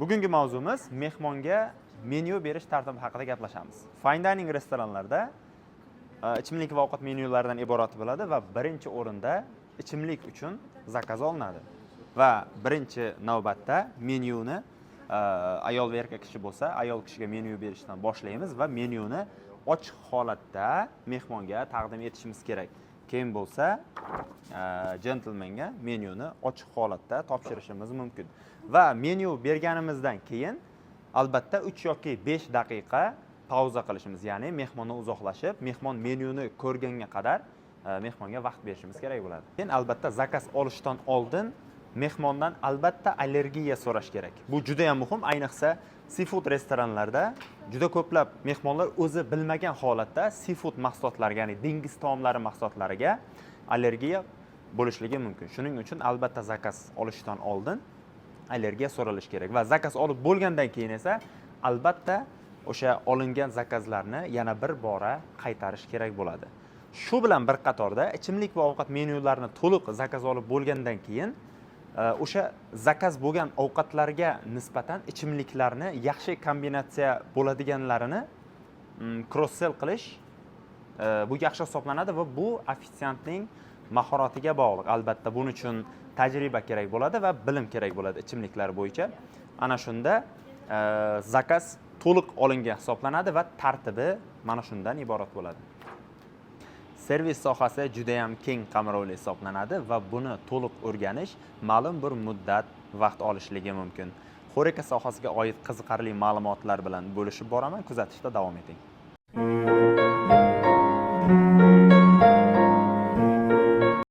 Bugungi mavzumiz mehmonga menyu berish tartibi haqida gaplashamiz. Fine dining restoranlarda ichimlik va ovqat menyularidan iborat bo'ladi va birinchi o'rinda ichimlik uchun zakaz olinadi. Va birinchi navbatda menyuni ayol va erkak kishi bo'lsa, ayol kishiga menyu berishdan boshlaymiz va menyuni ochiq holatda mehmonga taqdim etishimiz kerak. Keyin bo'lsa, gentlemenga menyuni ochiq holatda topshirishimiz mumkin. Va menyu berganimizdan keyin albatta 3 yoki 5 daqiqa pauza qilishimiz, ya'ni mehmondan uzoqlashib, mehmon menyuni ko'rgunga qadar mehmonga vaqt berishimiz kerak bo'ladi. Keyin albatta zakaz olishdan oldin mehmondan albatta allergiya so'rash kerak. Bu juda ham muhim, ayniqsa seafood restoranlarda juda ko'plab mehmonlar o'zi bilmagan holatda seafood mahsulotlariga, ya'ni dengiz taomlari mahsulotlariga allergiya bo'lishligi mumkin. Shuning uchun albatta zakaz olishdan oldin allergiya so'ralishi kerak va zakaz olib bo'lgandan keyin esa albatta o'sha olingan zakazlarni yana bir bora qaytarish kerak bo'ladi. Shu bilan bir qatorda ichimlik va ovqat menyularini to'liq zakaz olib bo'lgandan keyin o'sha zakaz bo'lgan ovqatlarga nisbatan ichimliklarni yaxshi kombinatsiya bo'ladiganlarini cross-sell qilish bu yaxshi hisoblanadi va bu ofitsiantning mahoratiga bog'liq. Albatta buning uchun tajriba kerak bo'ladi va bilim kerak bo'ladi ichimliklar bo'yicha. Ana shunda zakaz to'liq olingan hisoblanadi va tartibi mana shundan iborat bo'ladi. Servis sohasi juda ham keng qamrovli hisoblanadi va buni to'liq o'rganish ma'lum bir muddat vaqt olishligi mumkin. Xo'rika sohasiga oid qiziqarli ma'lumotlar bilan bo'lishib boraman, kuzatishda davom eting.